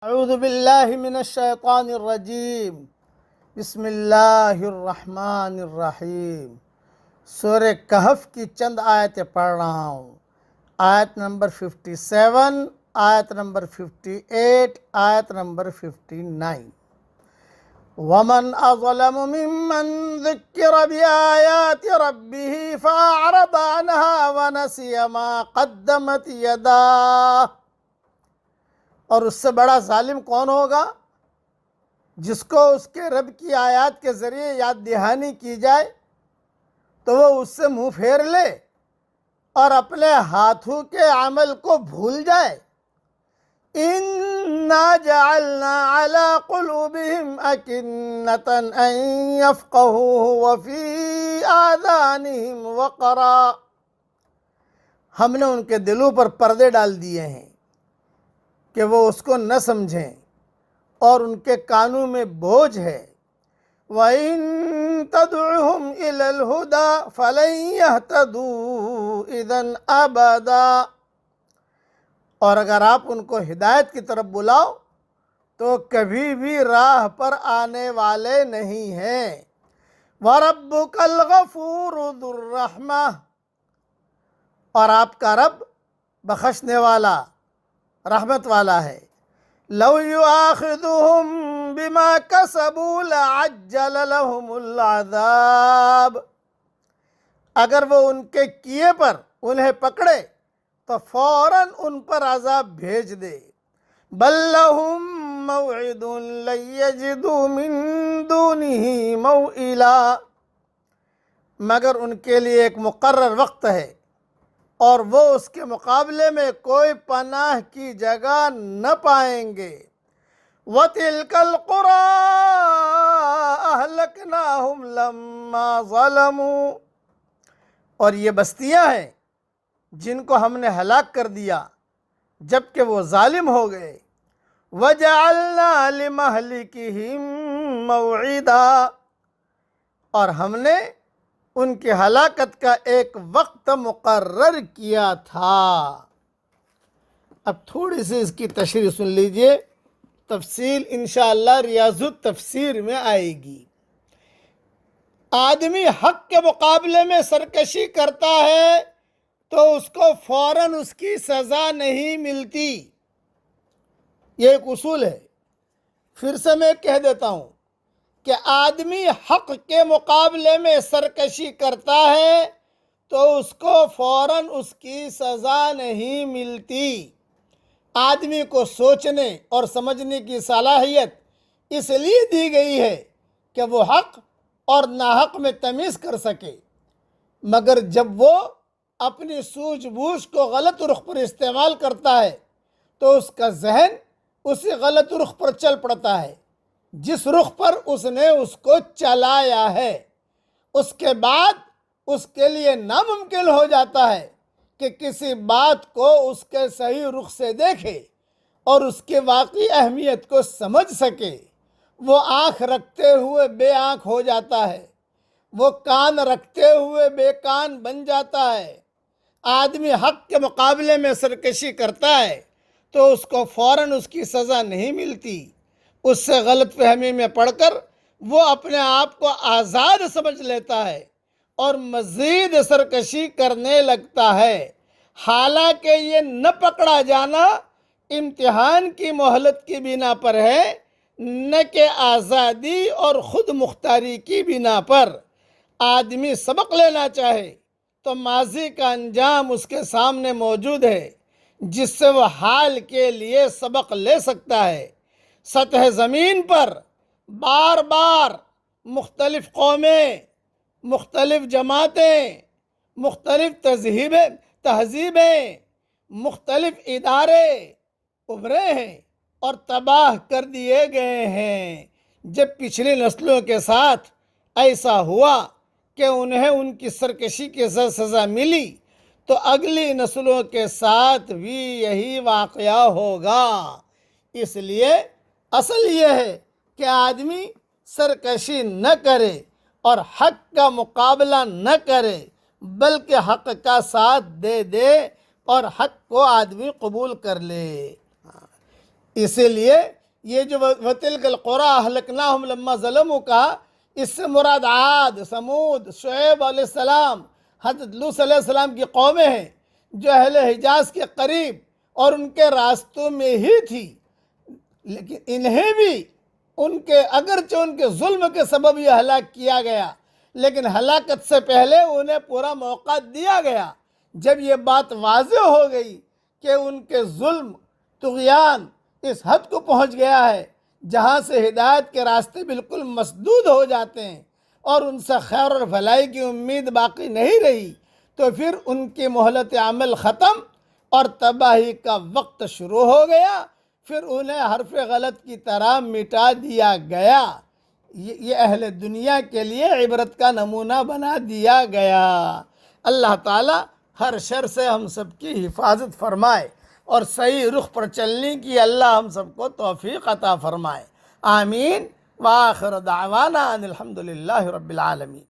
اعوذ باللہ من الشیطان الرجیم بسم اللہ الرحمن الرحیم۔ سورہ کہف کی چند آیتیں پڑھ رہا ہوں۔ آیت نمبر 57، آیت نمبر 58، آیت نمبر 59۔ وَمَنْ أَظْلَمُ مِمَّنْ ذُكِّرَ بِآيَاتِ رَبِّهِ فَأَعْرَضَ عَنْهَا وَنَسِيَ مَا قَدَّمَتْ يَدَاهُ۔ اور اس سے بڑا ظالم کون ہوگا جس کو اس کے رب کی آیات کے ذریعے یاد دہانی کی جائے تو وہ اس سے منہ پھیر لے اور اپنے ہاتھوں کے عمل کو بھول جائے۔ اِنَّا جَعَلْنَا عَلَىٰ قُلُوبِهِمْ أَكِنَّةً أَن يَفْقَهُوهُ وَفِي آذَانِهِمْ وَقْرًا۔ ہم نے ان کے دلوں پر پردے ڈال دیے ہیں کہ وہ اس کو نہ سمجھیں، اور ان کے کانوں میں بوجھ ہے۔ وَإِن تَدْعُهُمْ إِلَى الْهُدَىٰ فَلَن يَهْتَدُوا إِذًا أَبَدًا۔ اور اگر آپ ان کو ہدایت کی طرف بلاؤ تو کبھی بھی راہ پر آنے والے نہیں ہیں۔ وَرَبُّكَ الْغَفُورُ ذُو الرَّحْمَةِ، اور آپ کا رب بخشنے والا رحمت والا ہے۔ لَوْ يُؤَاخِذُهُم بِمَا كَسَبُوا لَعَجَّلَ لَهُمُ الْعَذَابَ، اگر وہ ان کے کیے پر انہیں پکڑے تو فوراً ان پر عذاب بھیج دے۔ بَل لَّهُم مَّوْعِدٌ لَّن يَجِدُوا مِن دُونِهِ مَوْئِلًا، مگر ان کے لیے ایک مقرر وقت ہے اور وہ اس کے مقابلے میں کوئی پناہ کی جگہ نہ پائیں گے۔ وَتِلْكَ الْقُرَىٰ أَهْلَكْنَاهُمْ لَمَّا ظَلَمُوا، اور یہ بستیاں ہیں جن کو ہم نے ہلاک کر دیا جبکہ وہ ظالم ہو گئے۔ وَجَعَلْنَا لِمَهْلِكِهِم مَّوْعِدًا، اور ہم نے ان کی ہلاکت کا ایک وقت مقرر کیا تھا۔ اب تھوڑی سی اس کی تشریح سن لیجئے، تفصیل انشاءاللہ ریاض التفسیر میں آئے گی۔ آدمی حق کے مقابلے میں سرکشی کرتا ہے تو اس کو فوراً اس کی سزا نہیں ملتی، یہ ایک اصول ہے۔ پھر سے میں کہہ دیتا ہوں کہ آدمی حق کے مقابلے میں سرکشی کرتا ہے تو اس کو فوراً اس کی سزا نہیں ملتی۔ آدمی کو سوچنے اور سمجھنے کی صلاحیت اس لیے دی گئی ہے کہ وہ حق اور ناحق میں تمیز کر سکے، مگر جب وہ اپنی سوجھ بوجھ کو غلط رخ پر استعمال کرتا ہے تو اس کا ذہن اسی غلط رخ پر چل پڑتا ہے جس رخ پر اس نے اس کو چلایا ہے۔ اس کے بعد اس کے لیے ناممکن ہو جاتا ہے کہ کسی بات کو اس کے صحیح رخ سے دیکھے اور اس کی واقعی اہمیت کو سمجھ سکے۔ وہ آنکھ رکھتے ہوئے بے آنکھ ہو جاتا ہے، وہ کان رکھتے ہوئے بے کان بن جاتا ہے۔ آدمی حق کے مقابلے میں سرکشی کرتا ہے تو اس کو فوراً اس کی سزا نہیں ملتی۔ اس سے غلط فہمی میں پڑھ کر وہ اپنے آپ کو آزاد سمجھ لیتا ہے اور مزید سرکشی کرنے لگتا ہے، حالانکہ یہ نہ پکڑا جانا امتحان کی مہلت کی بنا پر ہے، نہ کہ آزادی اور خود مختاری کی بنا پر۔ آدمی سبق لینا چاہے تو ماضی کا انجام اس کے سامنے موجود ہے جس سے وہ حال کے لیے سبق لے سکتا ہے۔ سطح زمین پر بار بار مختلف قومیں، مختلف جماعتیں، مختلف تہذیبیں، مختلف ادارے ابھرے ہیں اور تباہ کر دیے گئے ہیں۔ جب پچھلی نسلوں کے ساتھ ایسا ہوا کہ انہیں ان کی سرکشی کی سزا ملی تو اگلی نسلوں کے ساتھ بھی یہی واقعہ ہوگا۔ اس لیے اصل یہ ہے کہ آدمی سرکشی نہ کرے اور حق کا مقابلہ نہ کرے، بلکہ حق کا ساتھ دے اور حق کو آدمی قبول کر لے۔ اسی لیے یہ جو وَتِلْكَ الْقُرَىٰ أَهْلَكْنَاهُمْ لَمَّا ظَلَمُوا کہا، اس سے مراد عاد، سمود، شعیب علیہ السلام، حضرت لوط علیہ السلام کی قومیں ہیں جو اہل حجاز کے قریب اور ان کے راستوں میں ہی تھی، لیکن انہیں بھی اگرچہ ان کے ظلم کے سبب یہ ہلاک کیا گیا، لیکن ہلاکت سے پہلے انہیں پورا موقع دیا گیا۔ جب یہ بات واضح ہو گئی کہ ان کے ظلم، طغیان اس حد کو پہنچ گیا ہے جہاں سے ہدایت کے راستے بالکل مسدود ہو جاتے ہیں اور ان سے خیر اور بھلائی کی امید باقی نہیں رہی، تو پھر ان کی مہلت عمل ختم اور تباہی کا وقت شروع ہو گیا، پھر انہیں حرف غلط کی طرح مٹا دیا گیا۔ یہ اہل دنیا کے لیے عبرت کا نمونہ بنا دیا گیا۔ اللہ تعالی ہر شر سے ہم سب کی حفاظت فرمائے اور صحیح رخ پر چلنے کی اللہ ہم سب کو توفیق عطا فرمائے۔ آمین۔ وآخر دعوانا ان الحمدللہ رب العالمین۔